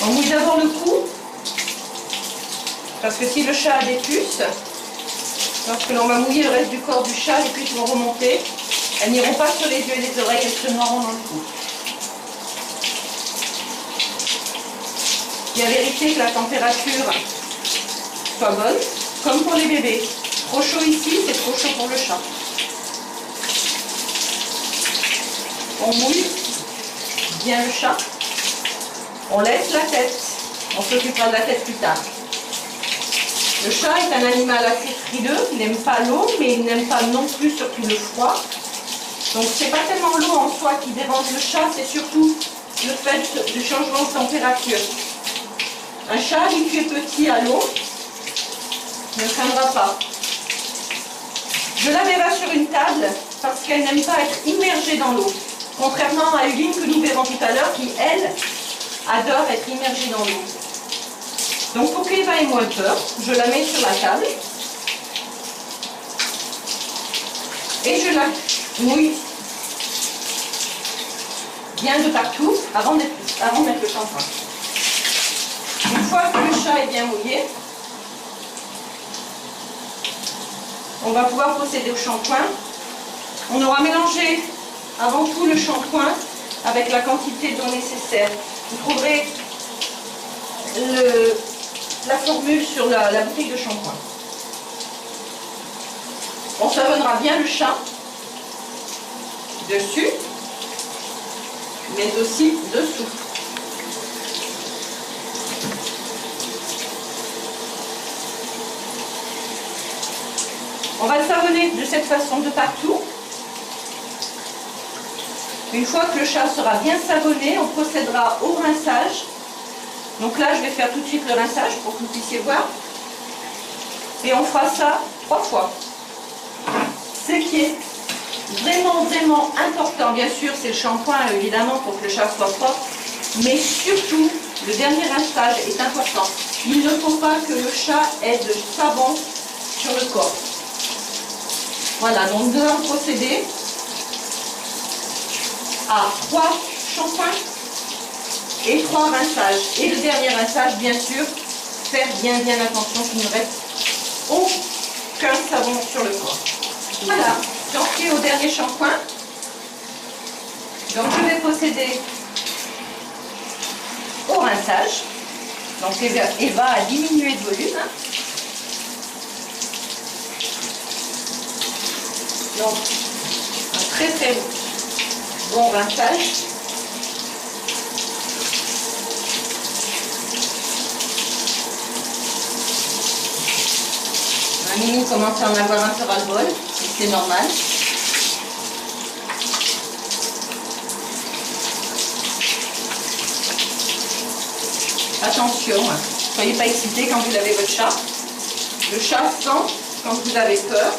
On mouille d'abord le cou, parce que si le chat a des puces, lorsque l'on va mouiller le reste du corps du chat, les puces vont remonter. Elles n'iront pas sur les yeux et les oreilles, elles se noieront dans le cou. Il y a vérité que la température soit bonne, comme pour les bébés. Trop chaud ici, c'est trop chaud pour le chat. On mouille bien le chat. On laisse la tête. On s'occupera de la tête plus tard. Le chat est un animal assez frileux. Il n'aime pas l'eau, mais il n'aime pas non plus surtout le froid. Donc c'est pas tellement l'eau en soi qui dérange le chat, c'est surtout le fait du changement de température. Un chat habitué petit à l'eau ne craindra pas. Je la verrai sur une table parce qu'elle n'aime pas être immergée dans l'eau. Contrairement à Uline que nous verrons tout à l'heure qui, elle, adore être immergée dans l'eau. Donc pour qu'Eva ait moins peur, je la mets sur la table et je la mouille bien de partout avant de mettre le shampoing. Une fois que le chat est bien mouillé, on va pouvoir procéder au shampoing. On aura mélangé avant tout le shampoing avec la quantité d'eau nécessaire. Vous trouverez la formule sur la bouteille de shampoing. On savonnera bien le chat dessus, mais aussi dessous. On va le savonner de cette façon de partout. Une fois que le chat sera bien savonné, on procédera au rinçage. Donc là, je vais faire tout de suite le rinçage pour que vous puissiez voir. Et on fera ça 3 fois. Ce qui est vraiment important, bien sûr, c'est le shampoing, évidemment, pour que le chat soit propre. Mais surtout, le dernier rinçage est important. Il ne faut pas que le chat ait de savon sur le corps. Voilà, donc nous allons procéder à 3 shampoings et 3 rinçages. Et le dernier rinçage, bien sûr, faire bien attention qu'il ne reste aucun savon sur le corps. Voilà, j'en suis au dernier shampoing. Donc je vais procéder au rinçage. Donc Eva a diminué de volume. Donc un très bon rinçage. Mimi commence à en avoir un peu ras-le-bol, c'est normal. Attention, soyez pas excités quand vous lavez votre chat. Le chat sent quand vous avez peur,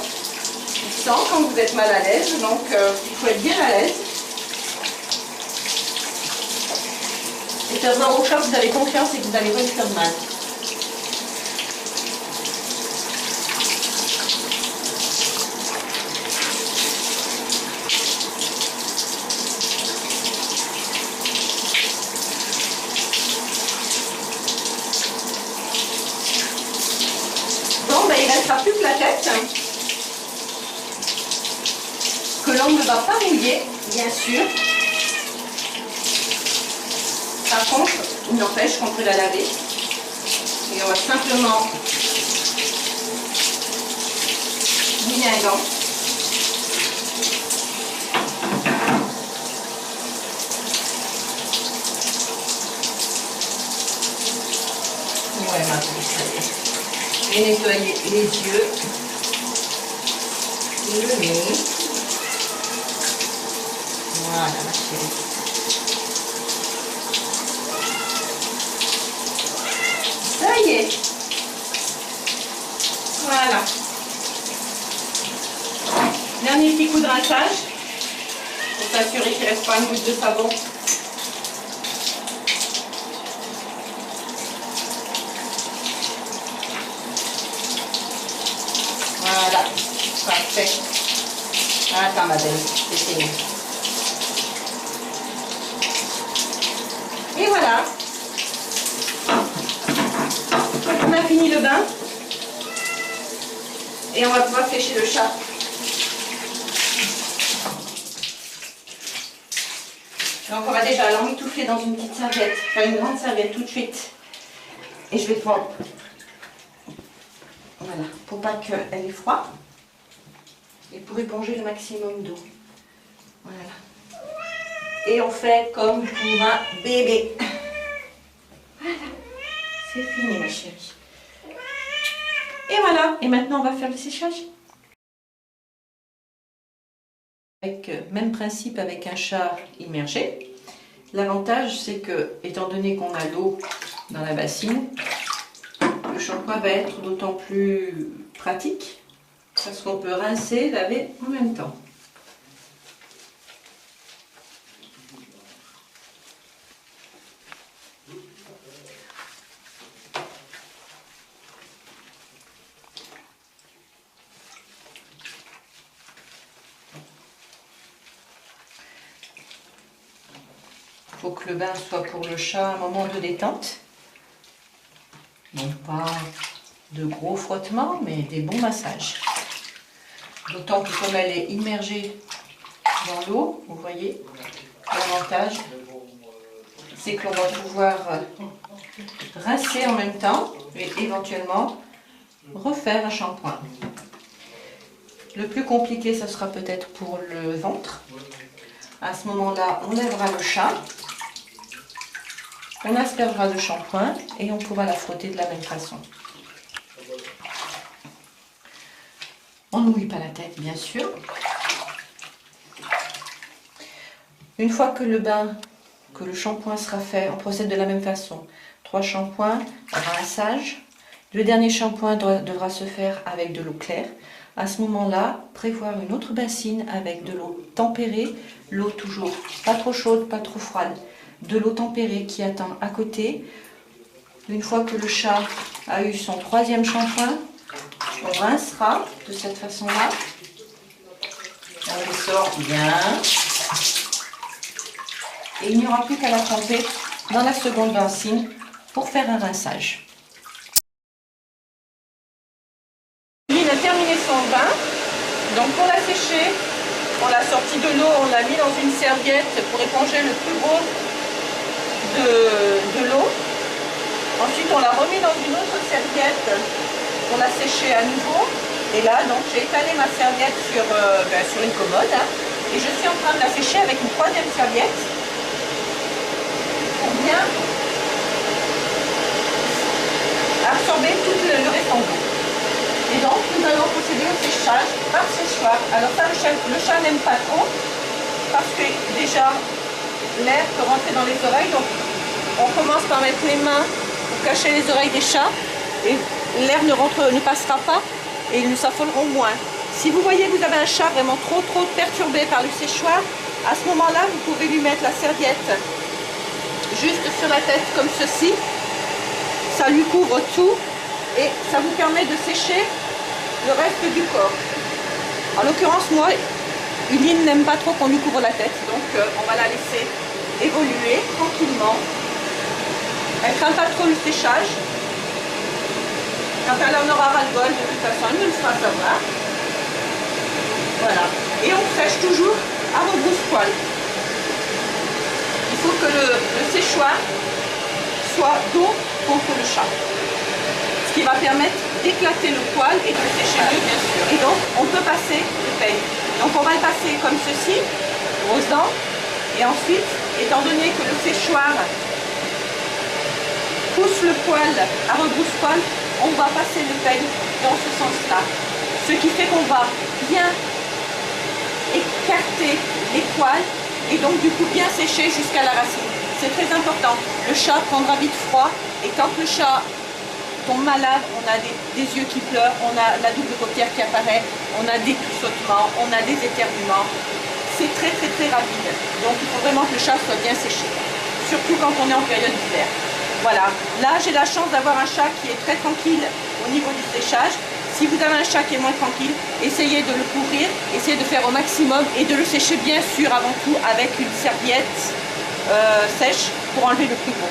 il sent quand vous êtes mal à l'aise, donc il faut être bien à l'aise. Et faire voir au chat que vous avez confiance et que vous n'allez pas lui faire de mal. Il ne restera plus que la tête, que l'on ne va pas mouiller, bien sûr. Par contre, il n'empêche qu'on peut la laver. Et on va simplement mouiller un gant. Ouais, ma pousse, ça y est. Et nettoyer les yeux, le nez. Voilà, ma chérie. Ça y est. Voilà. Dernier petit coup de rinçage pour s'assurer qu'il ne reste pas une goutte de savon. Voilà, parfait. Attends ma belle, c'est fini. Et voilà. fini le bain et on va pouvoir sécher le chat. Donc on va déjà l'emmitoufler dans une petite serviette, enfin une grande serviette tout de suite. Et je vais prendre, voilà, pour pas qu'elle ait froid. Et pour éponger le maximum d'eau. Voilà. Et on fait comme pour un bébé. Voilà. C'est fini ma chérie. Et voilà. Et maintenant on va faire le séchage. Avec même principe avec un chat immergé. L'avantage c'est que, étant donné qu'on a l'eau dans la bassine, le shampoing va être d'autant plus pratique parce qu'on peut rincer et laver en même temps. Il faut que le bain soit pour le chat un moment de détente. Non pas de gros frottements, mais des bons massages. D'autant que comme elle est immergée dans l'eau, vous voyez, l'avantage, c'est que l'on va pouvoir rincer en même temps et éventuellement refaire un shampoing. Le plus compliqué, ça sera peut-être pour le ventre. À ce moment-là, on lèvera le chat, on aspergera de shampoing et on pourra la frotter de la même façon. On n'oublie pas la tête, bien sûr. Une fois que le bain, que le shampoing sera fait, on procède de la même façon. 3 shampoings, rinçage. Le dernier shampoing devra se faire avec de l'eau claire. À ce moment-là, prévoir une autre bassine avec de l'eau tempérée. L'eau toujours pas trop chaude, pas trop froide. De l'eau tempérée qui attend à côté. Une fois que le chat a eu son 3e shampoing, on rincera de cette façon-là. On les sort bien. Et il n'y aura plus qu'à la tremper dans la seconde bassine pour faire un rinçage. Il a terminé son bain. Donc pour la sécher, on l'a sorti de l'eau, on l'a mis dans une serviette pour éponger le plus gros de l'eau. Ensuite on l'a remis dans une autre serviette. On l'a séché à nouveau et là donc j'ai étalé ma serviette sur une commode et je suis en train de la sécher avec une 3e serviette pour bien absorber tout le restant d'eau. Et donc nous allons procéder au séchage par séchoir. Alors ça le chat n'aime pas trop parce que déjà l'air peut rentrer dans les oreilles, donc on commence par mettre les mains pour cacher les oreilles des chats et l'air ne passera pas et ils nous s'affoleront moins. Si vous voyez que vous avez un chat vraiment trop perturbé par le séchoir, à ce moment-là, vous pouvez lui mettre la serviette juste sur la tête comme ceci. Ça lui couvre tout et ça vous permet de sécher le reste du corps. En l'occurrence, moi, Uline n'aime pas trop qu'on lui couvre la tête, donc on va la laisser évoluer tranquillement. Elle ne craint pas trop le séchage. Quand elle en aura ras-le-bol, de toute façon, elle nous le fera savoir. Voilà. Et on sèche toujours à rebrousse-poil. Il faut que le séchoir soit dos contre le chat. Ce qui va permettre d'éclater le poil et de le sécher mieux, bien sûr. Et donc, on peut passer le peigne. Donc, on va le passer comme ceci, grosses dents. Et ensuite, étant donné que le séchoir pousse le poil à rebrousse-poil, on va passer le peigne dans ce sens-là. Ce qui fait qu'on va bien écarter les poils et donc du coup bien sécher jusqu'à la racine. C'est très important. Le chat prendra vite froid et quand le chat tombe malade, on a des yeux qui pleurent, on a la double paupière qui apparaît, on a des sautements, on a des éternuements. C'est très rapide. Donc il faut vraiment que le chat soit bien séché. Surtout quand on est en période d'hiver. Voilà, là j'ai la chance d'avoir un chat qui est très tranquille au niveau du séchage. Si vous avez un chat qui est moins tranquille, essayez de le couvrir, essayez de faire au maximum et de le sécher bien sûr avant tout avec une serviette sèche pour enlever le plus gros.